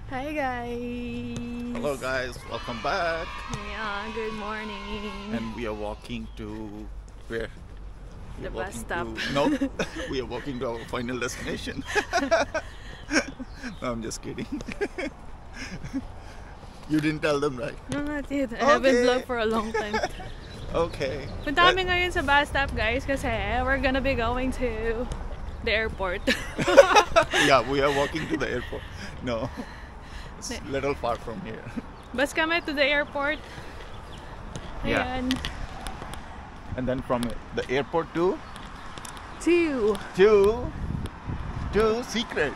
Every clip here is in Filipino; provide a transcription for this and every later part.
Hi guys! Hello guys, welcome back. Yeah, good morning. And we are walking to where? The bus stop. No, we are walking to our final destination. No, I'm just kidding. You didn't tell them, right? No, not yet. I haven't vlogged for a long time. Okay. Punta kami ngayon sa bus stop guys kasi we're gonna be going to the airport. Yeah, we are walking to the airport. No, it's a little far from here. Bus kami to the airport. Yeah. Ayan. And then from the airport to Secret.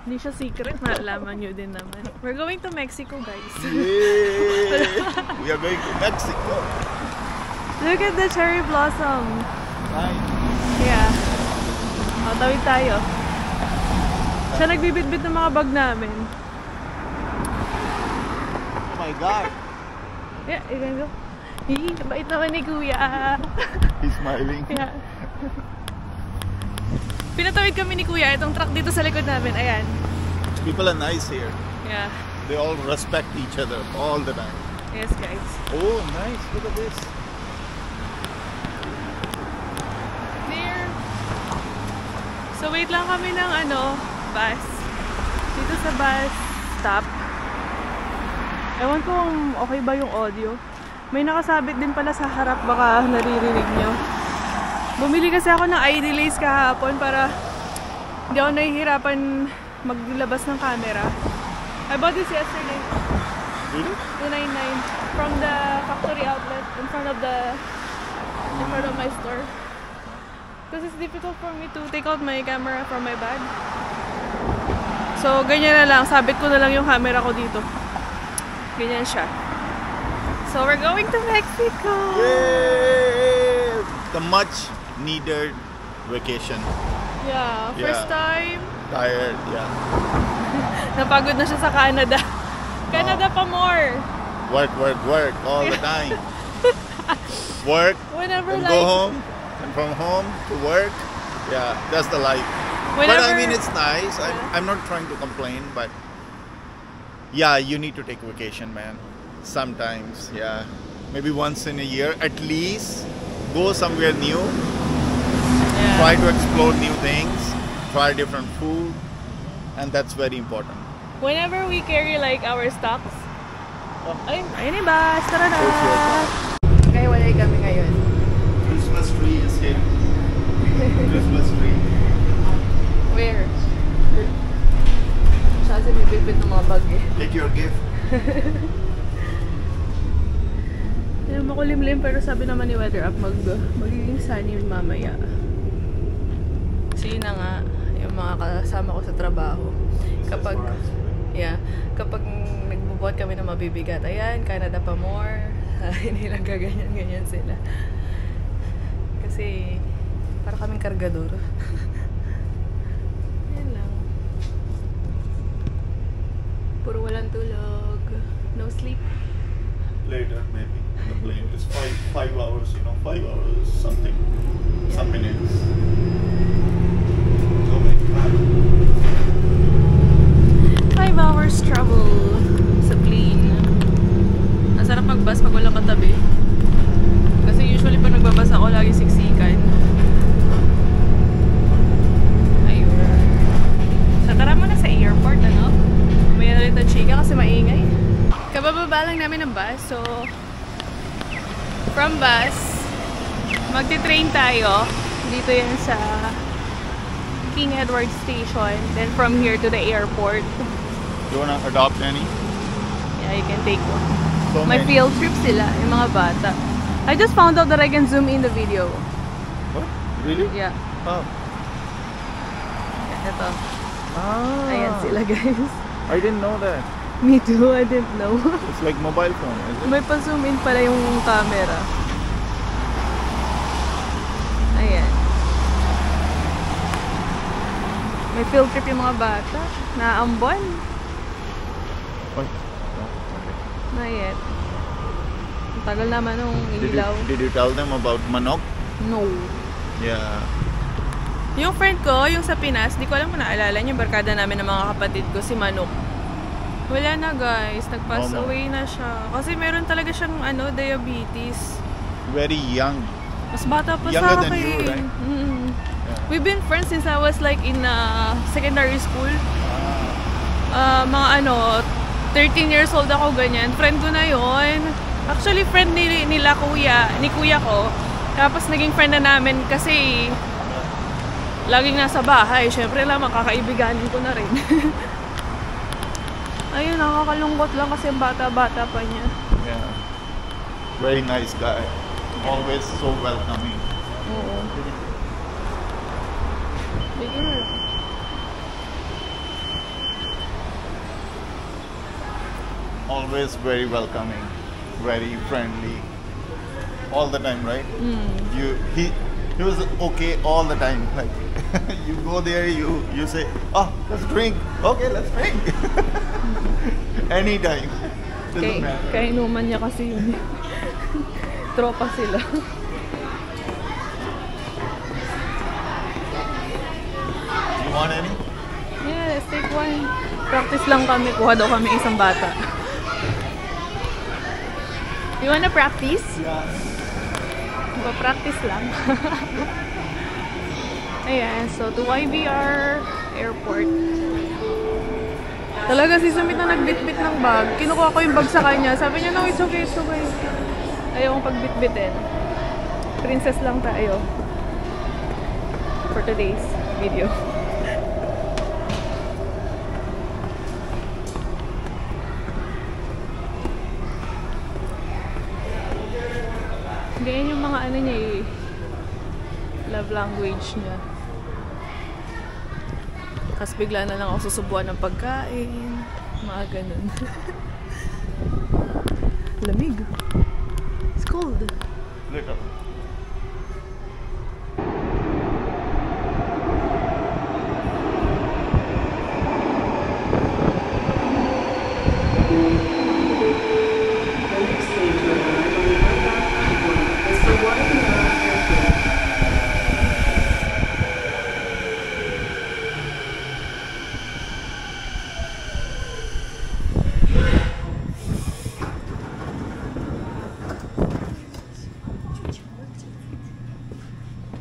Hindi siya secret, malalaman nyo din naman. We're going to Mexico guys. Yay! We are going to Mexico. Look at the cherry blossom. Nice. Yeah. O, tawid tayo. Siya nagbibitbit ng mga bag namin. Oh my God. Yeah, you can go. Hihi, bait naman ni Kuya. He's smiling. Yeah. Pinatawid kami ni Kuya, itong truck dito sa likod namin. Ayan. People are nice here. Yeah. They all respect each other all the time. Yes, guys. Oh, nice. Look at this. There. So, wait lang kami ng bus. Dito sa bus stop. Ewan ko kung okay ba yung audio. May nakasabit din pala sa harap, baka naririnig nyo. Bumili kasi ako ng ID lace kahapon para hindi ako nahihirapan maglabas ng camera. I bought this yesterday. Really? $299 from the factory outlet in front of my store. Because it's difficult for me to take out my camera from my bag. So, ganyan na lang. Sabit ko na lang yung camera ko dito. Ganyan siya. So, we're going to Mexico! Yay! The much needed vacation. Yeah, first time. Tired, yeah. Napagod na siya sa Canada. Canada pa more. Work all the time. Work, Whenever and like, go home, and from home to work. Yeah, that's the life. whenever, But I mean, it's nice. I'm not trying to complain, but yeah, you need to take vacation, man. Sometimes, yeah. Maybe once in a year, at least. Go somewhere new. yeah. Try to explore new things. Try different food. And that's very important. Whenever we carry like our stocks. Ay, ayun yung bus. Tara na! Kaya walay kami ngayon. Christmas tree is here. Christmas tree. Where? Siya kasi bibit ng mga bag eh. Take your gift. Yung makulimlim pero sabi naman ni Weather Up magiging sunny yun mamaya. Kasi yun na nga yung mga kasama ko sa trabaho. Kapag nagbubuhat kami ng mabibigat, ayan, Canada pa more. Hindi lang gaganyan-ganyan sila. Kasi para kaming kargador. Ayan lang. Puro walang tulog. No sleep. Later, maybe. The plane is 5 hours, 5 hours, something. Some minutes. Oh my God. 5 hours travel sa plane. Ang sarap mag-bus pag walang katabi. Kasi usually pag nagbabas ako, lagi siksikan. Ayun. So tara muna sa airport, May na rin ito chika kasi maingay. Kabababa lang namin ng bus, so from bus, magti-train tayo. Dito yan sa King Edward Station. Then from here to the airport. You wanna adopt any? Yeah, you can take one. So May many. field trip sila, yung mga bata. I just found out that I can zoom in the video. What? Really? Yeah. Oh. Ito. Ah. Ayan sila, guys. I didn't know that. Me too, I didn't know. It's like mobile phone, is it? May pa-zoom in pala yung camera. Ayan. May field trip yung mga bata. Naambon. Oh. Okay. Na yet. Ang tagal naman nung ilaw. Did you tell them about manok? No. Yeah. Yung friend ko, yung sa Pinas, di ko alam kung naalala niyo, barkada namin ng mga kapatid ko, si Manok. Wala na guys, nag-pass No, no. away na siya. Kasi meron talaga siyang diabetes. Very young. Mas bata pa Younger sa than akin. you, right? We've been friends since I was like in secondary school. Mga 13 years old ako, ganyan. Friend ko na yon. Actually, friend ni kuya ko. Tapos naging friend na namin kasi laging nasa bahay. Syempre lang, makakaibiganin ko na rin. Ayun, nakakalungkot lang kasi bata-bata pa niya. Yeah. Very nice guy. Always so welcoming. Oo. Bigyan mo lang. Always very welcoming. Very friendly. All the time, right? He was okay all the time. Like you go there, you say, "Oh, let's drink." Okay, let's drink. Anytime. Doesn't matter. Kainuman niya kasi yun. Tropa sila. You want any? Yeah, let's take one. Practice lang kami. Kuha daw kami isang bata. You wanna practice? Yeah. Practice lang. Ayan, so to YVR Airport. Talaga si Sumit na nagbitbit ng bag. Kinukuha ko yung bag sa kanya. Sabi niya, no, it's okay, it's okay. Ayaw kong pagbitbitin. Princess lang tayo. For today's video. Ganyan yung mga niya love language niya. Tapos bigla na lang ako susubuan ng pagkain. Mga ganun. Lamig. It's cold. Little.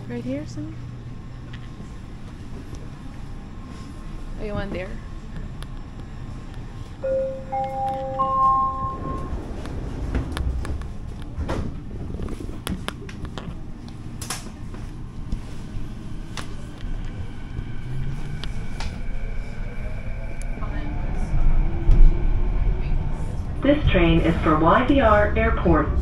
Right here, son? Oh, you want there? This train is for YVR Airport.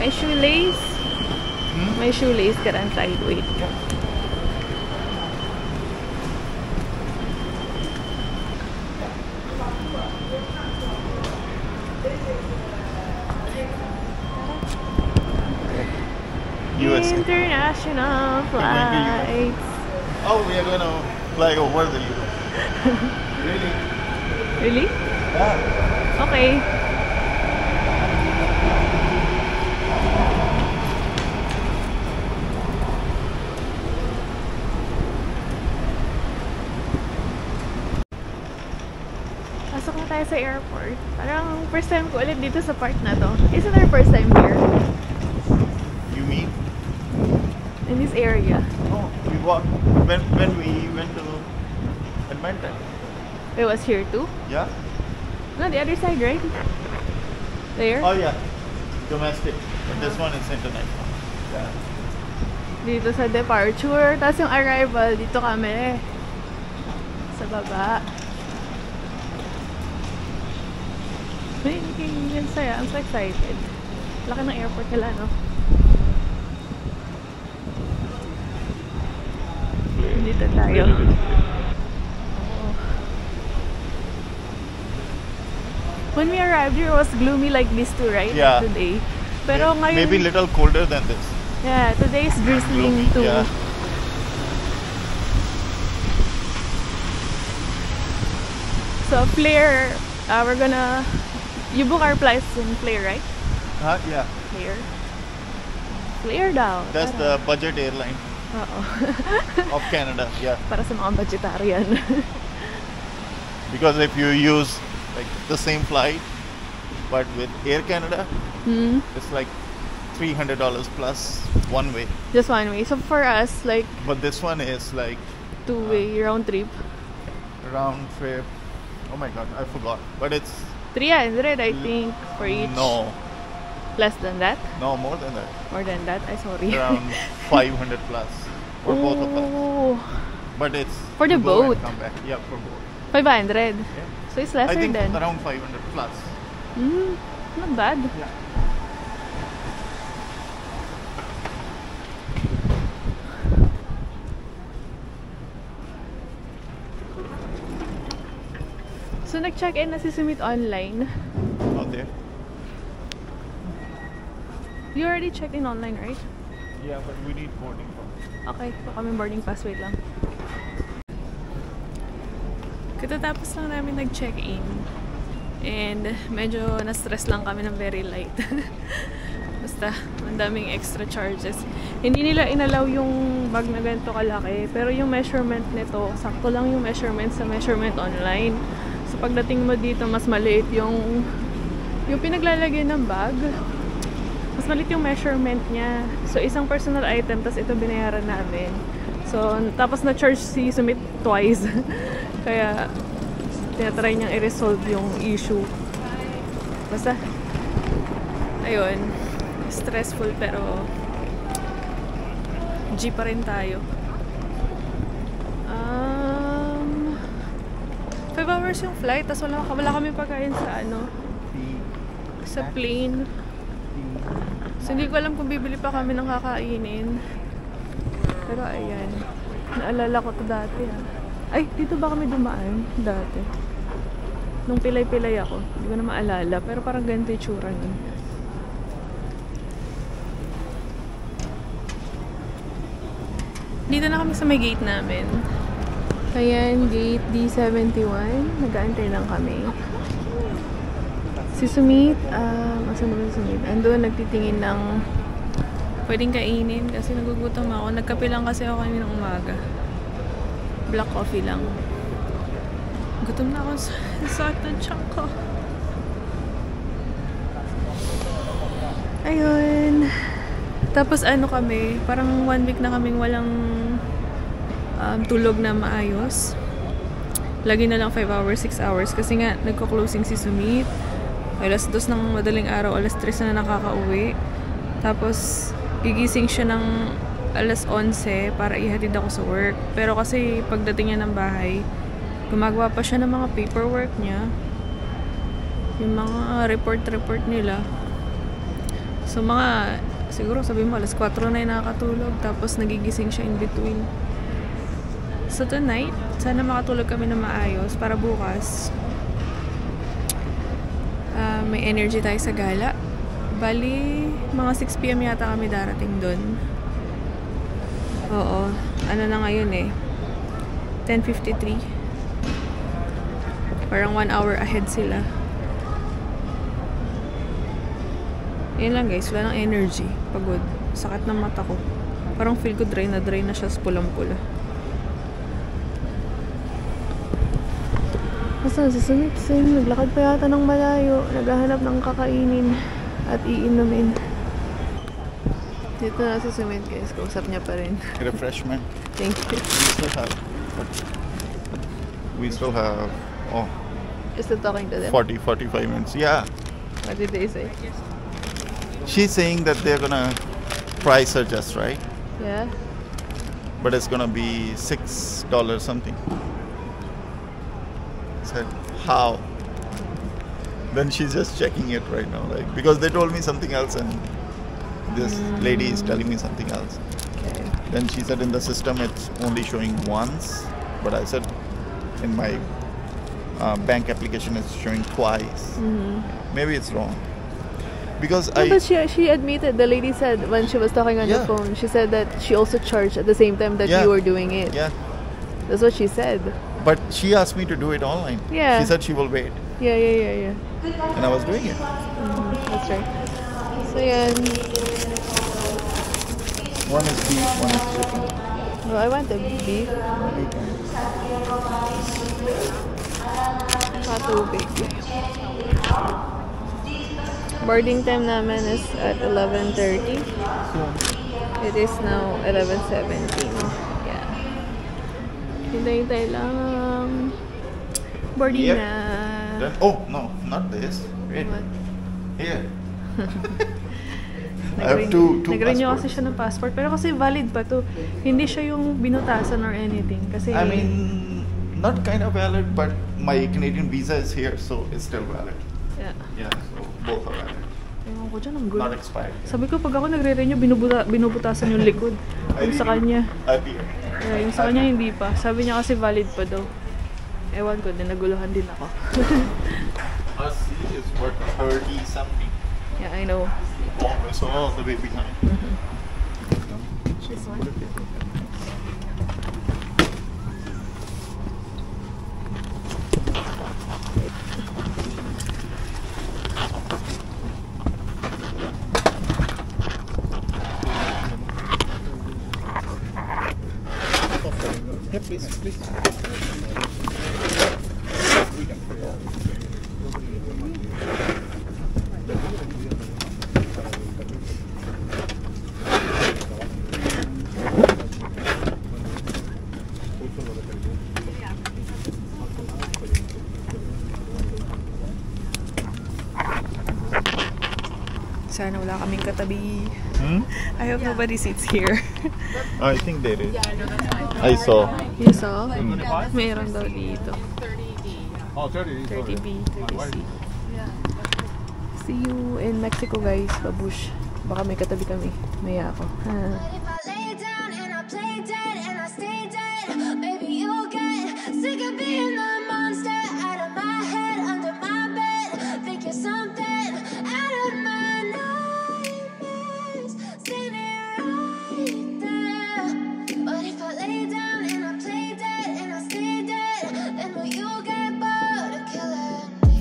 May shoelace? May shoelace ka rin side. Wait. USA. International flights. Oh, we are gonna fly over the US. Really? Really? Yeah. Okay. Pasok na tayo sa airport. Parang first time ko ulit dito sa part na to. Is it our first time here? You mean? In this area? Oh, we walked when we went to Edmonton. It was here too? Yeah. No, the other side, right? There? Oh yeah. Domestic. But this one is international. Yeah. Dito sa departure. Tapos yung arrival, dito kami. Sa baba. Ang saya. I'm so excited. Laki ng airport nila, no? Dito tayo. Oo. When we arrived here, it was gloomy like this too, right? Yeah. Today. Pero ngayon... Maybe little colder than this. Yeah, today is drizzling too. Yeah. So Flair, we're gonna... You book our flights in Flair, right? Yeah. Flair. Flair daw. That's the budget airline Oo. of Canada. Yeah. Para sa mga budgetarian. Because if you use like the same flight, but with Air Canada, it's like $300 plus one way. Just one way. So for us, like, But this one is like two-way round trip. round trip. Oh my god, I forgot. But it's 300, I think, for each. no, Less than that? no more than that. More than that? I sorry. Around 500 plus for both of us. Oh, But it's For the to go and boat. come back. Yeah, for both. 500. Yeah. So it's lesser I think than. around 500 plus. Not bad. Yeah. So nag-check-in na si Sumit online. Out there. You already checked in online, right? Yeah, but we need boarding pass. Okay, baka may boarding pass. Wait lang. Katatapos lang namin nag-check-in. And medyo na-stress lang kami ng very light. Basta, ang daming extra charges. Hindi nila inalaw yung bag na ganito kalaki. Pero yung measurement nito, sakto lang yung measurement sa measurement online. So pagdating mo dito, mas maliit yung pinaglalagay ng bag. Mas maliit yung measurement niya. So isang personal item, tas ito binayaran namin. So tapos na-charge si Sumit twice. Kaya tinatry niyang i-resolve yung issue. Basta, ayun, stressful pero G pa rin tayo. 5 hours yung flight, tas wala kami pagkain sa plane. So hindi ko alam kung bibili pa kami ng kakainin. Pero ayan, naalala ko to dati Ay, dito ba kami dumaan dati? Nung pilay-pilay ako. Hindi ko na maalala. Pero parang ganito yung tsura nun. Dito na kami sa may gate namin. Ayan, gate D71. Nag-aantay lang kami. Si Sumit, asan naman si Sumit? Andun, nagtitingin ng pwedeng kainin kasi nagugutom ako. Nagkape lang kasi ako kanina ng umaga. Black coffee lang. Gutom na ako sa sakit ng tiyan ko. Ayun. Tapos ano kami, parang 1 week na kaming walang tulog na maayos. Lagi na lang 5 hours, 6 hours. Kasi nga, nagko-closing si Sumit. Alas 2 ng madaling araw, alas 3 na nakakauwi. Tapos, gigising siya ng alas 11 para ihatid ako sa work. Pero kasi pagdating niya ng bahay, gumagawa pa siya ng mga paperwork niya. Yung mga report nila. So siguro sabi mo alas 4 na yung nakakatulog. Tapos nagigising siya in between. So tonight, sana makatulog kami na maayos para bukas may energy tayo sa gala. Bali, mga 6 PM yata kami darating dun. Oo. Ano na ngayon 10:53. Parang 1 hour ahead sila. Yan lang guys. Wala ng energy. Pagod. Sakit ng mata ko. Parang feel ko dry na siya sa pulang-pula. Basta si Sumit, naglakad pa yata ng malayo. Naghahanap ng kakainin at iinumin. Dito na si Sumit guys. Kausap niya pa rin. Refreshment. Thank you. We still have You're still talking to them? 40-45 minutes. Yeah. What did they say? She's saying that they're gonna price adjust, right? Yeah? But it's gonna be $6 something. Said, how? Then she's just checking it right now, like, because they told me something else and this lady is telling me something else. Okay. Then she said in the system it's only showing once, but I said in my bank application it's showing twice. Maybe it's wrong. Because No, but she admitted, the lady said when she was talking on the Yeah. phone, she said that she also charged at the same time that Yeah. you were doing it. Yeah. That's what she said. But she asked me to do it online. Yeah. She said she will wait. Yeah. And I was doing it. That's right. So yan. One is beef, one is chicken. Well, I want the beef. Patubig. Boarding time namin is at 11:30. It is now 11:17. Yeah. Hintay-hintay lang. Boarding Yep. na. Then, oh, no, not this. Wait. What? Here. I have two Nag-renew kasi passports. siya ng passport. Pero kasi valid pa to. Hindi siya yung binutasan or anything. Kasi I mean, not kind of valid, but my Canadian visa is here, so it's still valid. yeah. Yeah, so both are valid. Ewan ko dyan, ang good. Not expired. Sabi ko, pag ako nagre-renew, binubutasan yung likod. Yung sa kanya. I'll be here. Yeah, yung sa kanya hindi pa. Sabi niya kasi valid pa daw. Ewan ko din, naguluhan din ako. Us is worth 30 something. Yeah, I know. Oh, so all the way behind. Yeah, please. Sana wala kaming katabi. Hmm? I hope nobody sits here. I think there is. I saw. You saw? Meron daw dito. Oh, 30. 30B, 30C. See you in Mexico, guys. Babush. Baka may katabi kami. Maya ako. Ha. If I lay down and I play dead and I stay dead, maybe you'll get sick of being the monster out of my head, under my bed. Think you're something out of my nightmares, standing right there. But if I lay down and I play dead and I stay dead, then will you get bored of killing me?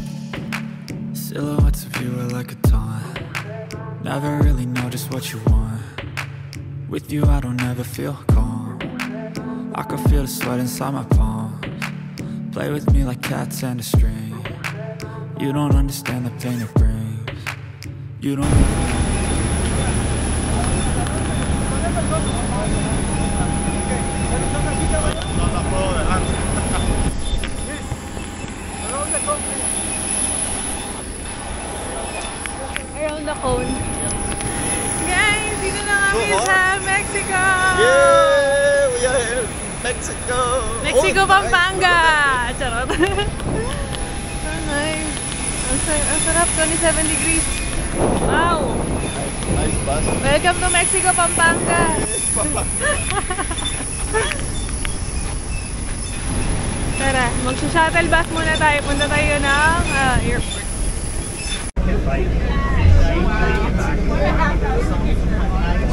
Silhouettes of you are like a taunt. Never really know just what you want. With you I don't ever feel calm. I can feel the sweat inside my palms. Play with me like cats and a string. You don't understand the pain it brings. You don't Around the cone. Guys, dito na kami So hot. sa Mexico! Yeah, we are in Mexico. Mexico, Oh, Pampanga! nice. Charot. So nice. Ang sarap, 27 degrees. Wow! Nice bus. Welcome to Mexico, Pampanga! Tara, mag-shuttle bus muna tayo. Punta tayo ng airport.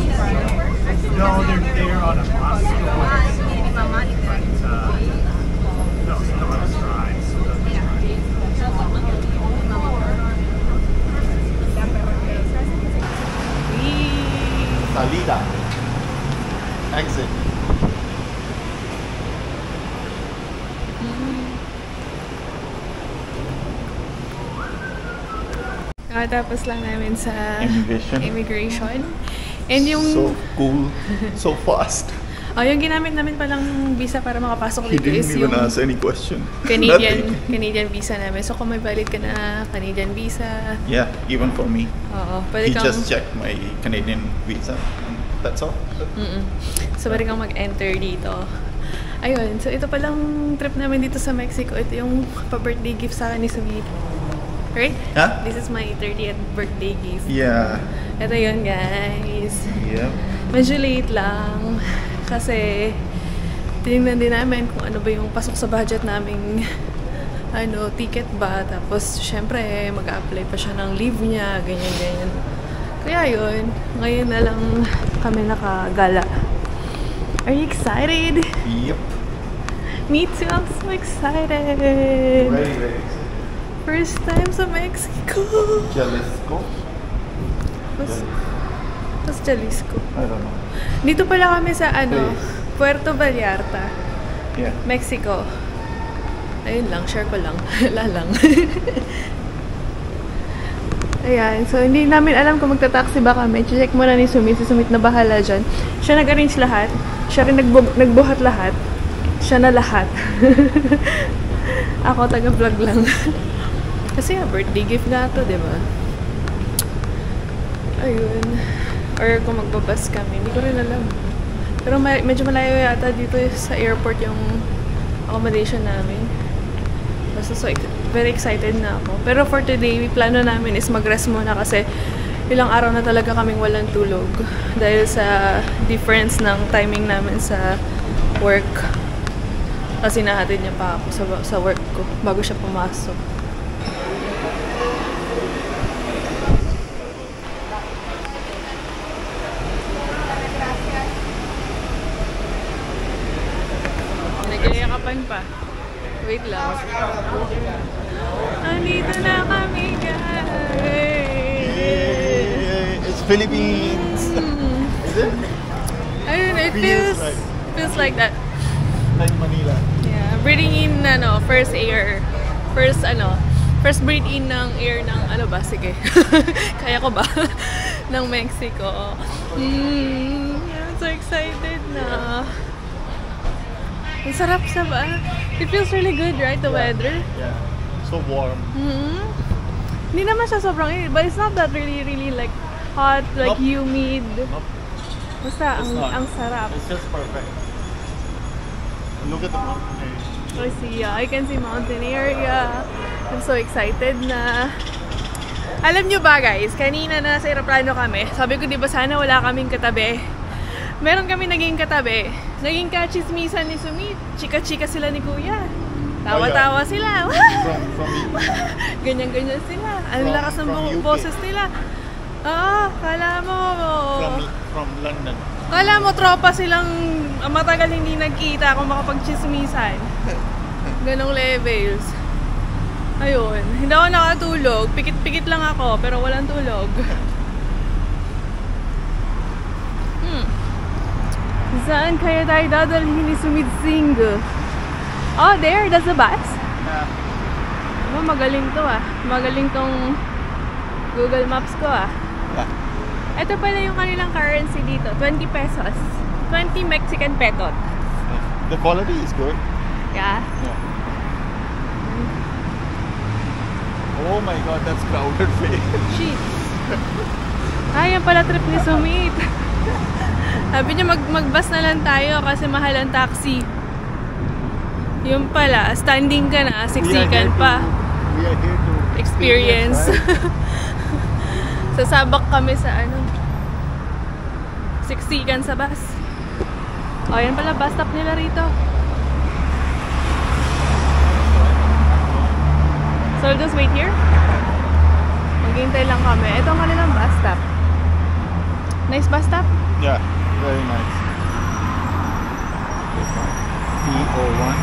No, they're on a bus. No, some of us drive. Salida. Exit. Tapos lang namin sa Immigration. immigration. And yung So cool. So fast. yung ginamit namin palang visa para makapasok He dito didn't is even yung ask any question. Canadian Nothing. visa namin. So kung may valid ka na Canadian visa, Yeah, even for me. oo, He pwede kang just checked my Canadian visa. And that's all. So pwede kang mag-enter dito. Ayun, so ito palang trip namin dito sa Mexico. Ito yung pa-birthday gift sa akin ni Sumit. Right? Huh? This is my 30th birthday gift. Yeah. Ito yun, guys. Yeah. Medyo late lang. Kasi tinignan din namin kung ano ba yung pasok sa budget naming ticket ba. Tapos, syempre, mag-apply pa siya ng leave niya, ganyan. Kaya yun, ngayon na lang kami nakagala. Are you excited? Yep. Me too, I'm so excited. Very, very excited. First time sa Mexico. Jalisco? What's Jalisco? I don't know. Dito pala kami sa Place. Puerto Vallarta, Yeah. Mexico. Ayun lang, share ko lang. Wala lang. Ayan, so hindi namin alam kung magta-taxi ba kami. Check muna ni Sumit. Si Sumit na bahala dyan. Siya nag-arrange lahat. Siya rin nagbuhat lahat. Siya na lahat. Ako taga-vlog lang. Kasi birthday gift nga to, di ba? Ayun. Or kung magbabas kami. Hindi ko rin alam. Pero medyo malayo yata dito sa airport yung accommodation namin. Basta very excited na ako. Pero for today, plano namin is mag-rest muna kasi ilang araw na talaga kaming walang tulog. Dahil sa difference ng timing namin sa work. Kasi nahatid niya pa ako sa work ko bago siya pumasok. Nagkayakapan pa. Wait lang. Andito na kami, guys! It's Philippines! Is it? Ayun, it feels like that. Like Manila. Yeah, breathing in, first air. First breathe in ng air ng, sige. Kaya ko ba? ng Mexico. I'm so excited na. Ang sarap sa ba? It feels really good, right? The weather. Yeah. So warm. Hindi naman siya sobrang init, but it's not that really like hot, like humid. Basta ang sarap. It's just perfect. Look at the mountain area. I see, I can see mountain area. I'm so excited na. Alam nyo ba guys, kanina na sa aeroplano kami, sabi ko diba sana wala kaming katabi. Meron kami naging katabi. Naging kachismisan ni Sumit. Chika-chika sila ni Kuya. Tawa-tawa sila. Ganyan-ganyan sila. Ang lakas ng boses nila. Kala mo. From London. Kala mo tropa silang matagal hindi nagkita kung makapag-chismisan. Ganong levels. Ayun. Hindi ako nakatulog. Pikit-pikit lang ako pero walang tulog. Saan kaya tayo dadalhin ni Sumit Singh? Oh, there! That's the bus? Yeah. Magaling to Magaling tong Google Maps ko Yeah. Ito pala yung kanilang currency dito. 20 pesos. 20 Mexican pesos. The quality is good. Yeah. Oh my god, that's crowded way. Shit. Yan pala trip ni Sumit. Sabi niya mag-bus na lang tayo kasi mahal ang taxi. Yung pala, standing ka na, siksikan pa. We are here to experience. Sasabak kami sa siksikan sa bus. Yan pala, bus stop nila rito. So we'll just wait here. Maghintay lang kami. Ito ang kanilang bus stop. Nice bus stop? Yeah, very nice. P01.